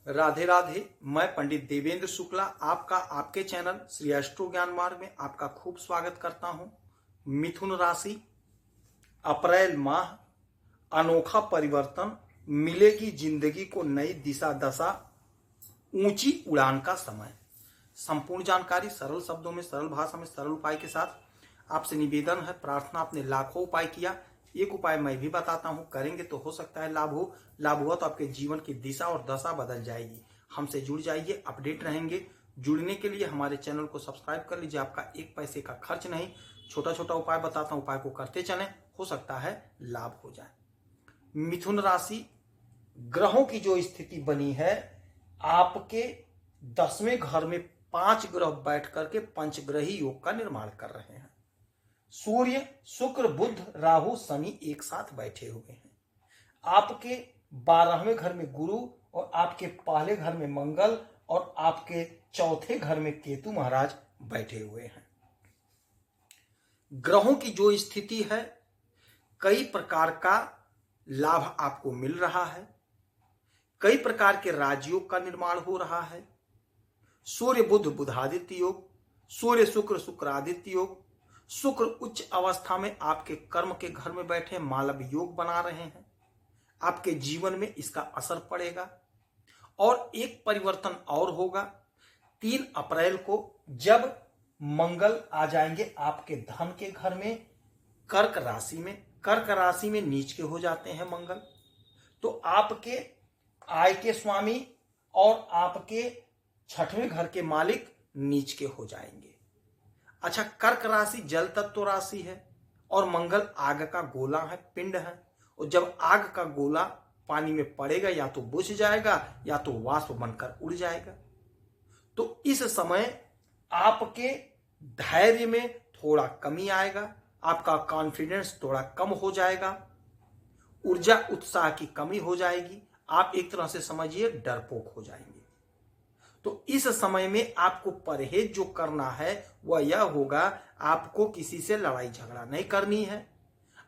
राधे राधे। मैं पंडित देवेंद्र शुक्ला आपका आपके चैनल श्री एस्ट्रो ज्ञान मार्ग में आपका खूब स्वागत करता हूं। मिथुन राशि, अप्रैल माह, अनोखा परिवर्तन, मिलेगी जिंदगी को नई दिशा दशा, ऊंची उड़ान का समय। संपूर्ण जानकारी सरल शब्दों में, सरल भाषा में, सरल उपाय के साथ आपसे निवेदन है, प्रार्थना। आपने लाखों उपाय किया, एक उपाय मैं भी बताता हूं, करेंगे तो हो सकता है लाभ हो। लाभ हुआ तो आपके जीवन की दिशा और दशा बदल जाएगी। हमसे जुड़ जाइए, अपडेट रहेंगे। जुड़ने के लिए हमारे चैनल को सब्सक्राइब कर लीजिए, आपका एक पैसे का खर्च नहीं। छोटा छोटा उपाय बताता हूं, उपाय को करते चलें, हो सकता है लाभ हो जाए। मिथुन राशि, ग्रहों की जो स्थिति बनी है, आपके 10वें घर में 5 ग्रह बैठ करके पंचग्रही योग का निर्माण कर रहे हैं। सूर्य, शुक्र, बुध, राहु, शनि एक साथ बैठे हुए हैं। आपके 12वें घर में गुरु और आपके पहले घर में मंगल और आपके चौथे घर में केतु महाराज बैठे हुए हैं। ग्रहों की जो स्थिति है, कई प्रकार का लाभ आपको मिल रहा है, कई प्रकार के राजयोग का निर्माण हो रहा है। सूर्य बुध बुधादित्य योग, सूर्य शुक्र शुक्रादित्य योग, शुक्र उच्च अवस्था में आपके कर्म के घर में बैठे मालव योग बना रहे हैं। आपके जीवन में इसका असर पड़ेगा। और एक परिवर्तन और होगा, 3 अप्रैल को जब मंगल आ जाएंगे आपके धन के घर में, कर्क राशि में। कर्क राशि में नीच के हो जाते हैं मंगल, तो आपके आय के स्वामी और आपके 6वें घर के मालिक नीच के हो जाएंगे। अच्छा, कर्क राशि जल तत्व राशि है और मंगल आग का गोला है, पिंड है। और जब आग का गोला पानी में पड़ेगा, या तो बुझ जाएगा या तो वाष्प बनकर उड़ जाएगा। तो इस समय आपके धैर्य में थोड़ा कमी आएगा, आपका कॉन्फिडेंस थोड़ा कम हो जाएगा, ऊर्जा उत्साह की कमी हो जाएगी, आप एक तरह से समझिए डरपोक हो जाएंगे। तो इस समय में आपको परहेज जो करना है वह यह होगा, आपको किसी से लड़ाई झगड़ा नहीं करनी है।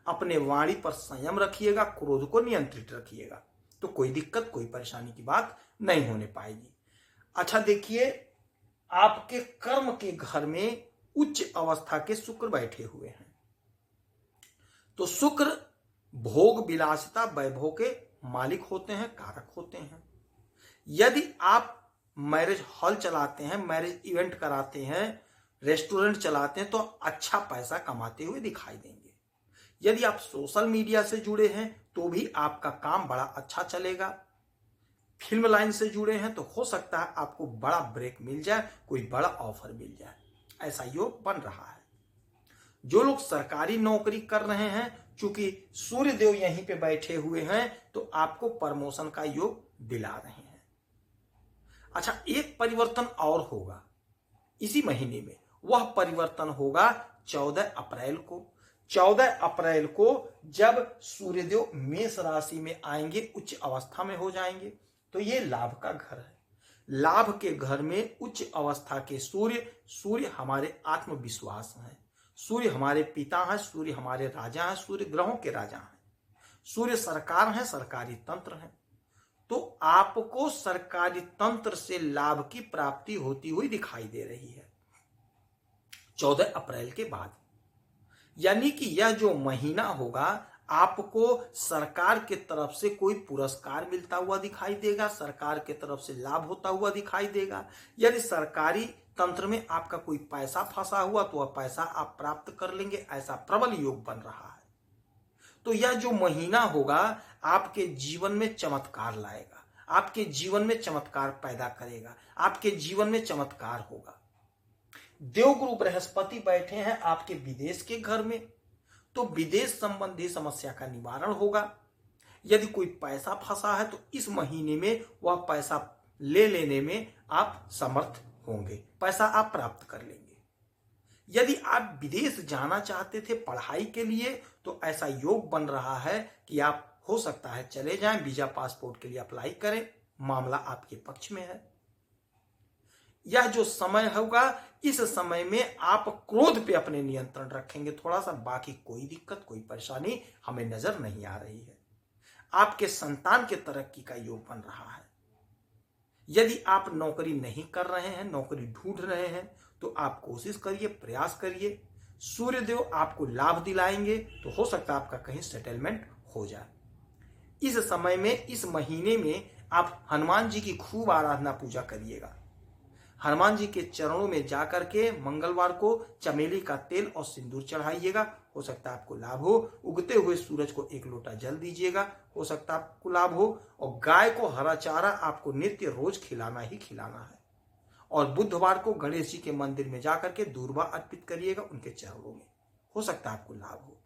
अपने वाणी पर संयम रखिएगा, क्रोध को नियंत्रित रखिएगा, तो कोई दिक्कत कोई परेशानी की बात नहीं होने पाएगी। अच्छा देखिए, आपके कर्म के घर में उच्च अवस्था के शुक्र बैठे हुए हैं। तो शुक्र भोग विलासिता वैभव के मालिक होते हैं, कारक होते हैं। यदि आप मैरिज हॉल चलाते हैं, मैरिज इवेंट कराते हैं, रेस्टोरेंट चलाते हैं, तो अच्छा पैसा कमाते हुए दिखाई देंगे। यदि आप सोशल मीडिया से जुड़े हैं तो भी आपका काम बड़ा अच्छा चलेगा। फिल्म लाइन से जुड़े हैं तो हो सकता है आपको बड़ा ब्रेक मिल जाए, कोई बड़ा ऑफर मिल जाए, ऐसा योग बन रहा है। जो लोग सरकारी नौकरी कर रहे हैं, चूंकि सूर्य देव यहीं पे बैठे हुए हैं, तो आपको प्रमोशन का योग दिला रहे हैं। अच्छा, एक परिवर्तन और होगा इसी महीने में, वह परिवर्तन होगा 14 अप्रैल को। 14 अप्रैल को जब सूर्यदेव मेष राशि में आएंगे, उच्च अवस्था में हो जाएंगे, तो ये लाभ का घर है। लाभ के घर में उच्च अवस्था के सूर्य हमारे आत्मविश्वास हैं, सूर्य हमारे पिता हैं, सूर्य हमारे राजा हैं, सूर्य ग्रहों के राजा हैं, सूर्य सरकार हैं, सरकारी तंत्र हैं। तो आपको सरकारी तंत्र से लाभ की प्राप्ति होती हुई दिखाई दे रही है 14 अप्रैल के बाद। यानी कि यह जो महीना होगा, आपको सरकार के तरफ से कोई पुरस्कार मिलता हुआ दिखाई देगा, सरकार के तरफ से लाभ होता हुआ दिखाई देगा। यदि सरकारी तंत्र में आपका कोई पैसा फंसा हुआ तो वह पैसा आप प्राप्त कर लेंगे, ऐसा प्रबल योग बन रहा है। तो यह जो महीना होगा आपके जीवन में चमत्कार लाएगा, आपके जीवन में चमत्कार पैदा करेगा, आपके जीवन में चमत्कार होगा। देवगुरु बृहस्पति बैठे हैं आपके विदेश के घर में, तो विदेश संबंधी समस्या का निवारण होगा। यदि कोई पैसा फंसा है तो इस महीने में वह पैसा ले लेने में आप समर्थ होंगे, पैसा आप प्राप्त कर लेंगे। यदि आप विदेश जाना चाहते थे पढ़ाई के लिए, तो ऐसा योग बन रहा है कि आप हो सकता है चले जाएं, वीजा पासपोर्ट के लिए अप्लाई करें, मामला आपके पक्ष में है। यह जो समय होगा, इस समय में आप क्रोध पे अपने नियंत्रण रखेंगे थोड़ा सा, बाकी कोई दिक्कत कोई परेशानी हमें नजर नहीं आ रही है। आपके संतान के तरक्की का योग बन रहा है। यदि आप नौकरी नहीं कर रहे हैं, नौकरी ढूंढ रहे हैं, तो आप कोशिश करिए, प्रयास करिए। सूर्यदेव आपको लाभ दिलाएंगे, तो हो सकता है आपका कहीं सेटलमेंट हो जाए। इस समय में, इस महीने में आप हनुमान जी की खूब आराधना पूजा करिएगा। हनुमान जी के चरणों में जाकर के मंगलवार को चमेली का तेल और सिंदूर चढ़ाइएगा, हो सकता है आपको लाभ हो। उगते हुए सूरज को 1 लोटा जल दीजिएगा, हो सकता है आपको लाभ हो। और गाय को हरा चारा आपको नित्य रोज खिलाना ही खिलाना है। और बुधवार को गणेश जी के मंदिर में जाकर के दूर्वा अर्पित करिएगा उनके चरणों में, हो सकता है आपको लाभ हो।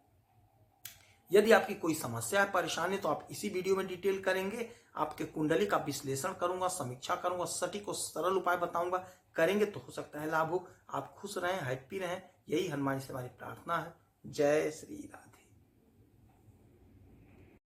यदि आपकी कोई समस्या है, परेशानी, तो आप इसी वीडियो में डिटेल करेंगे। आपके कुंडली का विश्लेषण करूंगा, समीक्षा करूंगा, सटीक और सरल उपाय बताऊंगा। करेंगे तो हो सकता है लाभ हो। आप खुश रहें, हैप्पी रहें, यही हनुमान जी से हमारी प्रार्थना है। जय श्री राम।